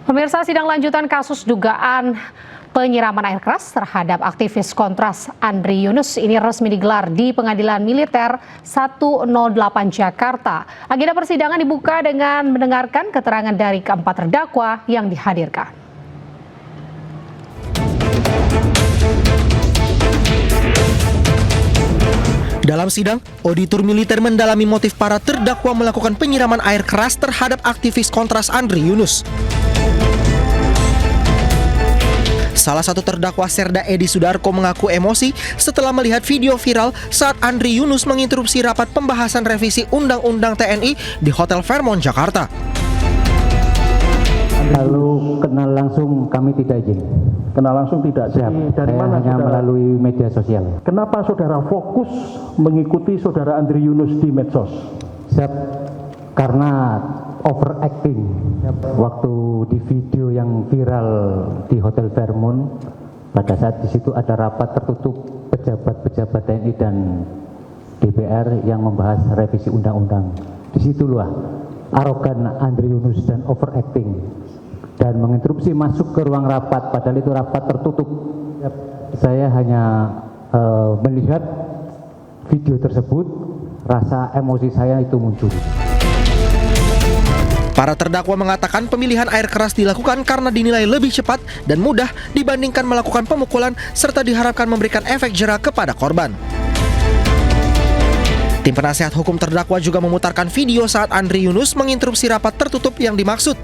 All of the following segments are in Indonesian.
Pemirsa, sidang lanjutan kasus dugaan penyiraman air keras terhadap aktivis Kontras Andri Yunus ini resmi digelar di Pengadilan Militer 108 Jakarta. Agenda persidangan dibuka dengan mendengarkan keterangan dari keempat terdakwa yang dihadirkan. Dalam sidang, auditor militer mendalami motif para terdakwa melakukan penyiraman air keras terhadap aktivis Kontras Andri Yunus. Salah satu terdakwa Serda Edi Sudarko mengaku emosi setelah melihat video viral saat Andri Yunus menginterupsi rapat pembahasan revisi Undang-Undang TNI di Hotel Fairmont, Jakarta. Lalu kenal langsung kami tidak izin. Kenal langsung tidak. Dari mana hanya saudara? Melalui media sosial. Kenapa saudara fokus mengikuti saudara Andri Yunus di medsos? Karena overacting. Waktu di video yang viral di Hotel Fairmont, pada saat di situ ada rapat tertutup pejabat-pejabat TNI dan DPR yang membahas revisi undang-undang. Disitulah arogan Andri Yunus dan overacting dan menginterupsi masuk ke ruang rapat, padahal itu rapat tertutup. Saya hanya melihat video tersebut, rasa emosi saya itu muncul. Para terdakwa mengatakan pemilihan air keras dilakukan karena dinilai lebih cepat dan mudah dibandingkan melakukan pemukulan serta diharapkan memberikan efek jera kepada korban. Tim penasehat hukum terdakwa juga memutarkan video saat Andri Yunus menginterupsi rapat tertutup yang dimaksud.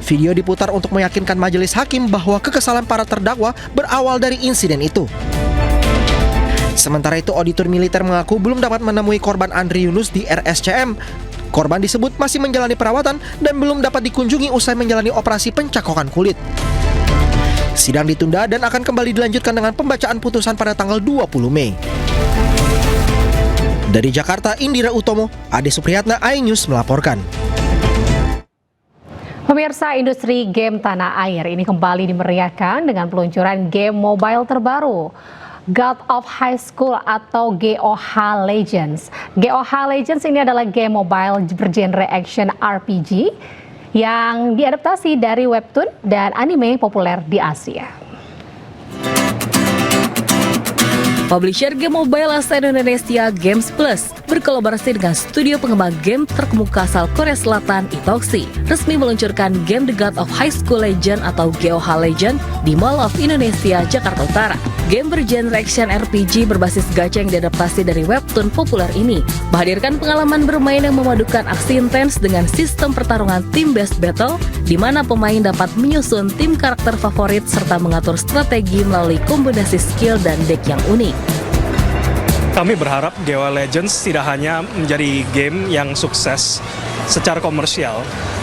Video diputar untuk meyakinkan majelis hakim bahwa kekesalan para terdakwa berawal dari insiden itu. Sementara itu, auditor militer mengaku belum dapat menemui korban Andri Yunus di RSCM. Korban disebut masih menjalani perawatan dan belum dapat dikunjungi usai menjalani operasi pencakokan kulit. Sidang ditunda dan akan kembali dilanjutkan dengan pembacaan putusan pada tanggal 20 Mei. Dari Jakarta, Indira Utomo, Ade Supriyatna, iNews melaporkan. Pemirsa, industri game tanah air ini kembali dimeriahkan dengan peluncuran game mobile terbaru, God of High School atau GOH Legends. GOH Legends ini adalah game mobile bergenre action RPG yang diadaptasi dari webtoon dan anime populer di Asia. Publisher game mobile asal Indonesia Games Plus berkolaborasi dengan studio pengembang game terkemuka asal Korea Selatan Itoxi resmi meluncurkan game The God of High School Legend atau GOH Legend di Mall of Indonesia, Jakarta Utara. Game bergenre action RPG berbasis gacha yang diadaptasi dari webtoon populer ini menghadirkan pengalaman bermain yang memadukan aksi intens dengan sistem pertarungan team-based battle di mana pemain dapat menyusun tim karakter favorit serta mengatur strategi melalui kombinasi skill dan deck yang unik. Kami berharap GOH Legends tidak hanya menjadi game yang sukses secara komersial,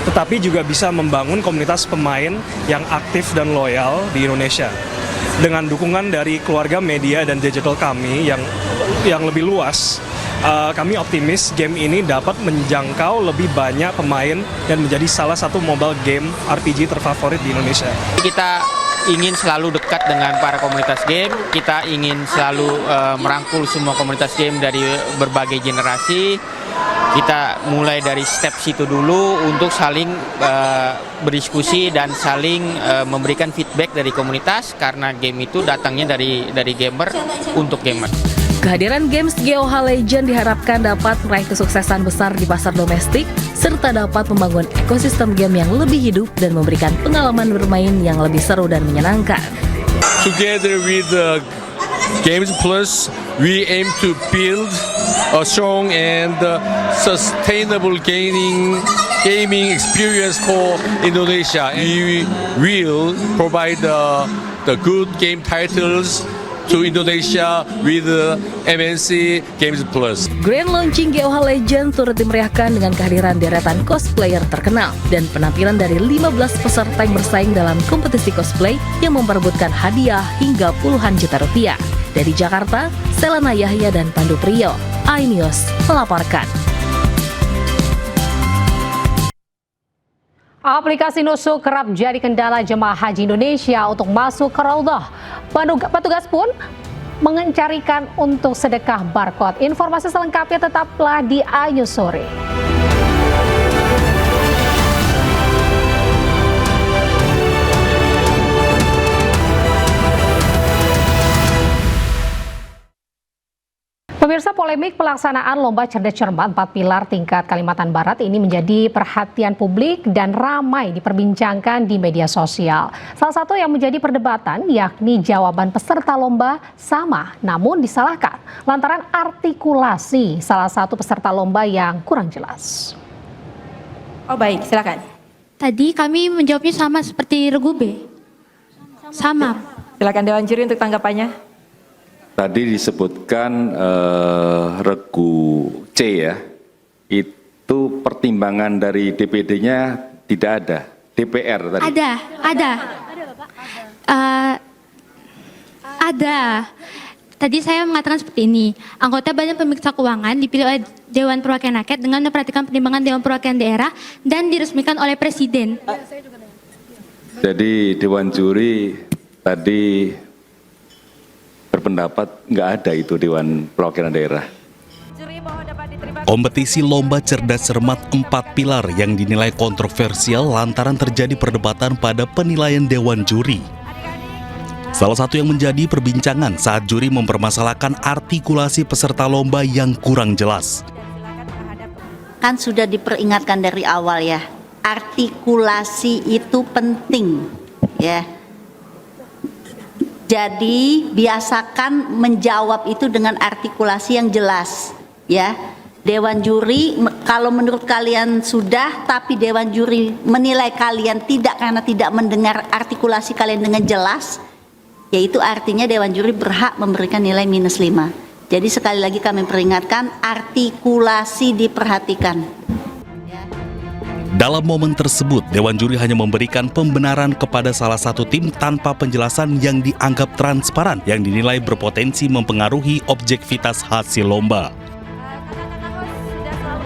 tetapi juga bisa membangun komunitas pemain yang aktif dan loyal di Indonesia. Dengan dukungan dari keluarga media dan digital kami yang lebih luas, kami optimis game ini dapat menjangkau lebih banyak pemain dan menjadi salah satu mobile game RPG terfavorit di Indonesia. Kita ingin selalu dekat dengan para komunitas game, kita ingin selalu merangkul semua komunitas game dari berbagai generasi. Kita mulai dari step situ dulu untuk saling berdiskusi dan saling memberikan feedback dari komunitas karena game itu datangnya dari gamer untuk gamer. Kehadiran games GOH Legend diharapkan dapat meraih kesuksesan besar di pasar domestik serta dapat membangun ekosistem game yang lebih hidup dan memberikan pengalaman bermain yang lebih seru dan menyenangkan. Together with Games Plus, we aim to build a strong and sustainable gaming experience for Indonesia. We will provide the good game titles to Indonesia with MNC Games Plus. Grand launching GOH Legend turut dimeriahkan dengan kehadiran deretan cosplayer terkenal dan penampilan dari 15 peserta yang bersaing dalam kompetisi cosplay yang memperebutkan hadiah hingga puluhan juta rupiah. Dari Jakarta, Selena Yahya dan Pandu Priyo, iNews melaporkan. Aplikasi Nusuk kerap jadi kendala jemaah haji Indonesia untuk masuk ke Raudhah. Petugas pun mencarikan untuk sedekah barcode. Informasi selengkapnya tetaplah di iNews Sore. Polemik pelaksanaan Lomba Cerdas Cermat 4 Pilar tingkat Kalimantan Barat ini menjadi perhatian publik dan ramai diperbincangkan di media sosial. Salah satu yang menjadi perdebatan yakni jawaban peserta lomba sama namun disalahkan lantaran artikulasi salah satu peserta lomba yang kurang jelas. Oh baik, silakan. Tadi kami menjawabnya sama seperti Regu B. Sama. Silakan Dewan Juri untuk tanggapannya. Tadi disebutkan Regu C ya, itu pertimbangan dari DPD-nya tidak ada, DPR tadi. Ada. Tadi saya mengatakan seperti ini, anggota Badan Pemeriksa Keuangan dipilih oleh Dewan Perwakilan Rakyat dengan memperhatikan pertimbangan Dewan Perwakilan Daerah dan diresmikan oleh Presiden. Jadi Dewan Juri tadi berpendapat nggak ada itu Dewan Perwakilan Daerah. Kompetisi Lomba Cerdas Cermat 4 Pilar yang dinilai kontroversial lantaran terjadi perdebatan pada penilaian Dewan Juri. Salah satu yang menjadi perbincangan saat juri mempermasalahkan artikulasi peserta lomba yang kurang jelas. Kan sudah diperingatkan dari awal ya, artikulasi itu penting ya. Jadi biasakan menjawab itu dengan artikulasi yang jelas ya. Dewan Juri kalau menurut kalian sudah, tapi Dewan Juri menilai kalian tidak karena tidak mendengar artikulasi kalian dengan jelas, yaitu artinya Dewan Juri berhak memberikan nilai -5. Jadi sekali lagi kami peringatkan, artikulasi diperhatikan. Dalam momen tersebut, Dewan Juri hanya memberikan pembenaran kepada salah satu tim tanpa penjelasan yang dianggap transparan yang dinilai berpotensi mempengaruhi objektivitas hasil lomba.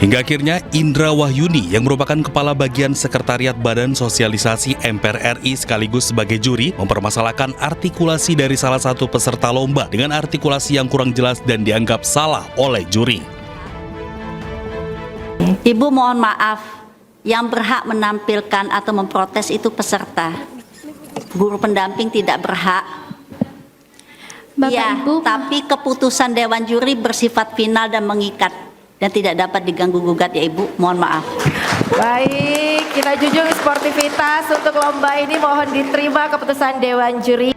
Hingga akhirnya Indra Wahyuni yang merupakan Kepala Bagian Sekretariat Badan Sosialisasi MPR RI sekaligus sebagai juri mempermasalahkan artikulasi dari salah satu peserta lomba dengan artikulasi yang kurang jelas dan dianggap salah oleh juri. Ibu mohon maaf, yang berhak menampilkan atau memprotes itu peserta. Guru pendamping tidak berhak. Bapak Ibu, tapi keputusan Dewan Juri bersifat final dan mengikat dan tidak dapat diganggu-gugat ya Ibu. Mohon maaf. Baik, kita junjung sportivitas untuk lomba ini, mohon diterima keputusan Dewan Juri.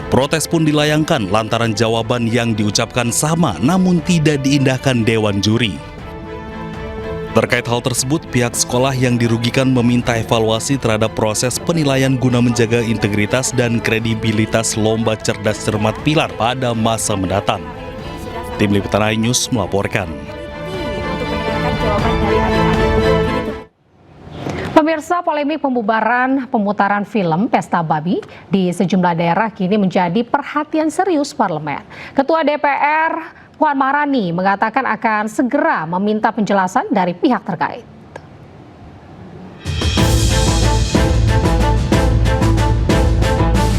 Protes pun dilayangkan lantaran jawaban yang diucapkan sama namun tidak diindahkan Dewan Juri. Terkait hal tersebut, pihak sekolah yang dirugikan meminta evaluasi terhadap proses penilaian guna menjaga integritas dan kredibilitas Lomba Cerdas Cermat Pilar pada masa mendatang. Tim Liputan iNews melaporkan. Pemirsa, polemik pembubaran pemutaran film Pesta Babi di sejumlah daerah kini menjadi perhatian serius parlemen. Ketua DPR Puan Maharani mengatakan akan segera meminta penjelasan dari pihak terkait.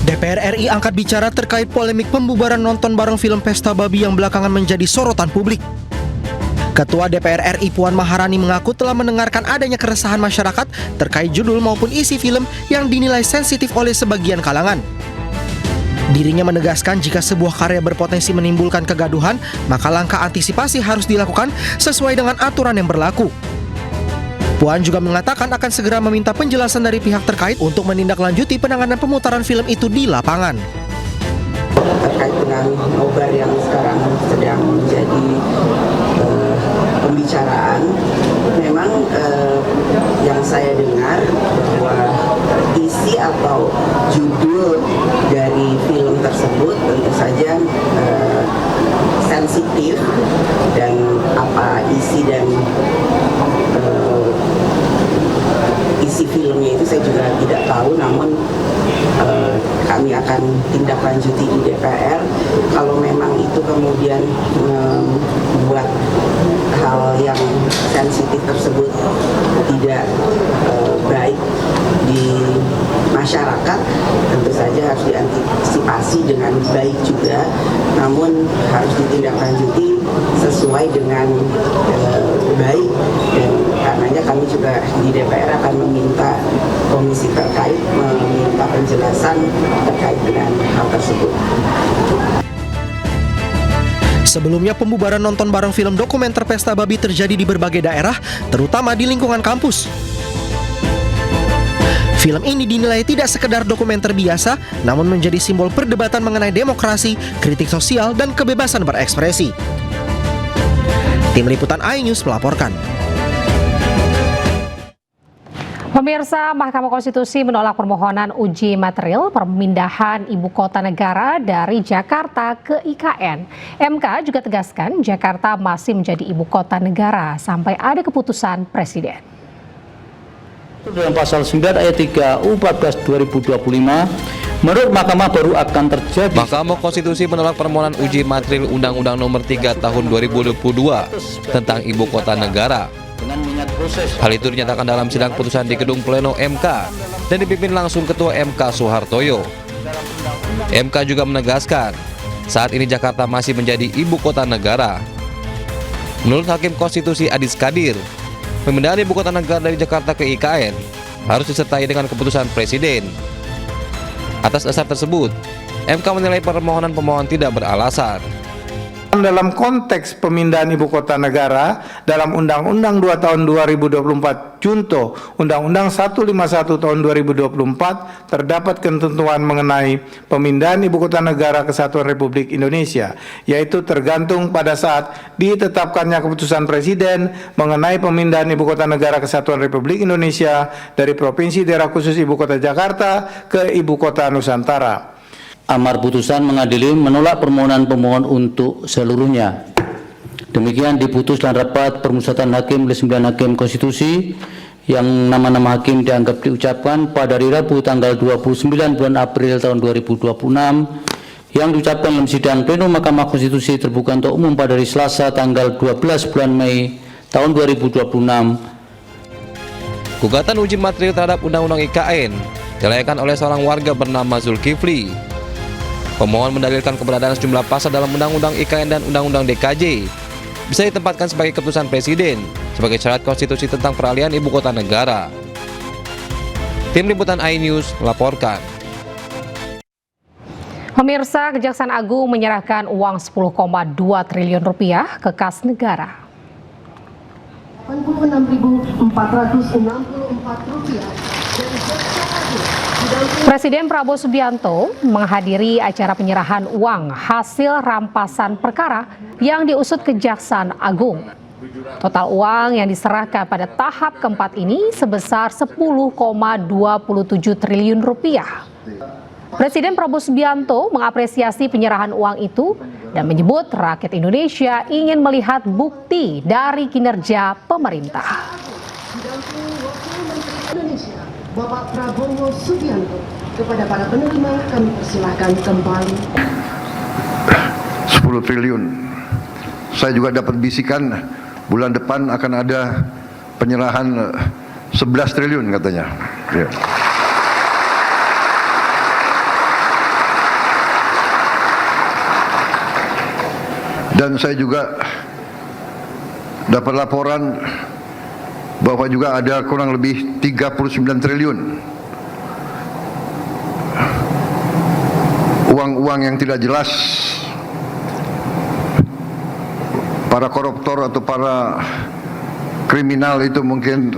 DPR RI angkat bicara terkait polemik pembubaran nonton bareng film Pesta Babi yang belakangan menjadi sorotan publik. Ketua DPR RI Puan Maharani mengaku telah mendengarkan adanya keresahan masyarakat terkait judul maupun isi film yang dinilai sensitif oleh sebagian kalangan. Dirinya menegaskan jika sebuah karya berpotensi menimbulkan kegaduhan, maka langkah antisipasi harus dilakukan sesuai dengan aturan yang berlaku. Puan juga mengatakan akan segera meminta penjelasan dari pihak terkait untuk menindaklanjuti penanganan pemutaran film itu di lapangan. Terkait dengan nobar yang sekarang sedang menjadi pembicaraan, memang yang saya dengar bahwa isi atau judul dari film tersebut tentu saja sensitif, dan apa isi dan isi filmnya itu saya juga tidak tahu, namun kami akan tindak lanjuti di DPR kalau memang itu kemudian membuat hal yang sensitif tersebut tidak baik di masyarakat. Tentu saja harus diantisipasi dengan baik juga, namun harus ditindaklanjuti sesuai dengan baik, dan karenanya kami juga di DPR akan meminta komisi terkait meminta penjelasan terkait dengan hal tersebut. Sebelumnya pembubaran nonton bareng film dokumenter Pesta Babi terjadi di berbagai daerah, terutama di lingkungan kampus. Film ini dinilai tidak sekedar dokumenter biasa, namun menjadi simbol perdebatan mengenai demokrasi, kritik sosial, dan kebebasan berekspresi. Tim Liputan iNews melaporkan. Pemirsa, Mahkamah Konstitusi menolak permohonan uji material pemindahan ibu kota negara dari Jakarta ke IKN. MK juga tegaskan Jakarta masih menjadi ibu kota negara sampai ada keputusan Presiden. Dalam pasal 9 ayat 3 U14 2025, menurut Mahkamah baru akan terjadi. Mahkamah Konstitusi menolak permohonan uji material Undang-Undang Nomor 3 Tahun 2022 tentang Ibu Kota Negara. Hal itu dinyatakan dalam sidang putusan di Gedung Pleno MK dan dipimpin langsung Ketua MK Soehartoyo. MK juga menegaskan saat ini Jakarta masih menjadi ibu kota negara. Menurut Hakim Konstitusi Adis Kadir, pemindahan ibu kota negara dari Jakarta ke IKN harus disertai dengan keputusan Presiden. Atas dasar tersebut, MK menilai permohonan pemohon tidak beralasan. Dalam konteks pemindahan ibu kota negara dalam Undang-Undang 2 tahun 2024 Junto Undang-Undang 151 tahun 2024 terdapat ketentuan mengenai pemindahan ibu kota negara Kesatuan Republik Indonesia, yaitu tergantung pada saat ditetapkannya keputusan Presiden mengenai pemindahan ibu kota negara Kesatuan Republik Indonesia dari Provinsi Daerah Khusus Ibu Kota Jakarta ke Ibu Kota Nusantara. Amar putusan mengadili menolak permohonan pemohon untuk seluruhnya. Demikian diputus dalam rapat permusyawaratan hakim oleh 9 hakim konstitusi yang nama-nama hakim dianggap diucapkan pada hari Rabu tanggal 29 bulan April tahun 2026 yang diucapkan dalam sidang pleno Mahkamah Konstitusi terbuka untuk umum pada hari Selasa tanggal 12 bulan Mei tahun 2026. Gugatan uji material terhadap Undang-Undang IKN dilayangkan oleh seorang warga bernama Zulkifli. Pemohon mendalilkan keberadaan sejumlah pasal dalam Undang-Undang IKN dan Undang-Undang DKJ bisa ditempatkan sebagai keputusan Presiden sebagai syarat konstitusi tentang peralihan ibu kota negara. Tim Liputan iNews melaporkan. Pemirsa, Kejaksaan Agung menyerahkan uang 10,2 triliun rupiah ke kas negara. 86.464 rupiah. Presiden Prabowo Subianto menghadiri acara penyerahan uang hasil rampasan perkara yang diusut Kejaksaan Agung. Total uang yang diserahkan pada tahap keempat ini sebesar 10,27 triliun rupiah. Presiden Prabowo Subianto mengapresiasi penyerahan uang itu dan menyebut rakyat Indonesia ingin melihat bukti dari kinerja pemerintah. Bapak Prabowo Subianto, kepada para penerima kami persilahkan kembali. 10 triliun. Saya juga dapat bisikan bulan depan akan ada penyerahan 11 triliun katanya. Ya. Dan saya juga dapat laporan bahwa juga ada kurang lebih 39 triliun uang-uang yang tidak jelas, para koruptor atau para kriminal itu mungkin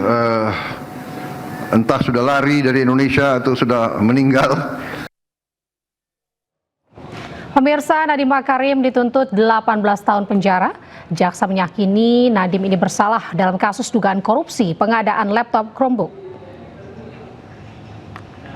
entah sudah lari dari Indonesia atau sudah meninggal. Pemirsa, Nadiem Makarim dituntut 18 tahun penjara. Jaksa meyakini Nadiem ini bersalah dalam kasus dugaan korupsi pengadaan laptop Chromebook.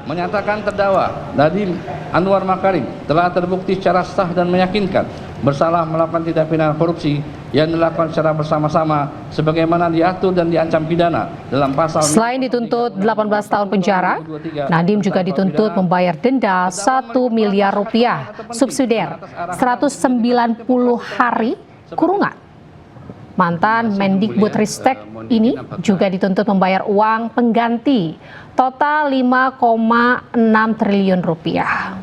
Menyatakan terdakwa Nadiem Anwar Makarim telah terbukti secara sah dan meyakinkan bersalah melakukan tindak pidana korupsi yang dilakukan secara bersama-sama sebagaimana diatur dan diancam pidana dalam pasal. Selain dituntut 18 tahun penjara, Nadiem juga dituntut membayar denda 1 miliar rupiah, subsidiar 190 hari kurungan. Mantan Mendikbudristek ini juga dituntut membayar uang pengganti total 5,6 triliun rupiah.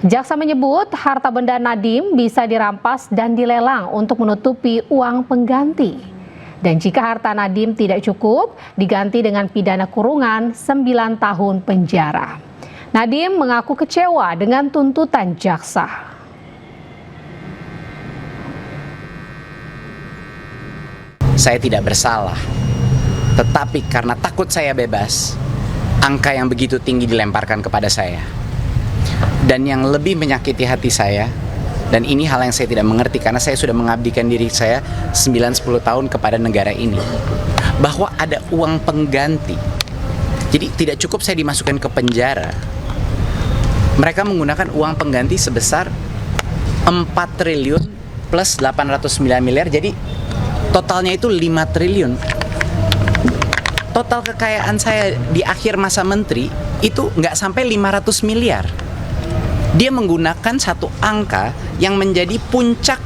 Jaksa menyebut harta benda Nadiem bisa dirampas dan dilelang untuk menutupi uang pengganti. Dan jika harta Nadiem tidak cukup, diganti dengan pidana kurungan 9 tahun penjara. Nadiem mengaku kecewa dengan tuntutan jaksa. saya tidak bersalah. Tetapi karena takut saya bebas, angka yang begitu tinggi dilemparkan kepada saya. Dan yang lebih menyakiti hati saya, dan ini hal yang saya tidak mengerti karena saya sudah mengabdikan diri saya 9-10 tahun kepada negara ini, bahwa ada uang pengganti. Jadi tidak cukup saya dimasukkan ke penjara. Mereka menggunakan uang pengganti sebesar 4 triliun plus 809 miliar, jadi totalnya itu 5 triliun. Total kekayaan saya di akhir masa menteri itu nggak sampai 500 miliar. Dia menggunakan satu angka yang menjadi puncak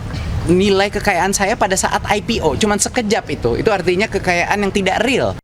nilai kekayaan saya pada saat IPO, cuman sekejap itu. Itu artinya kekayaan yang tidak real.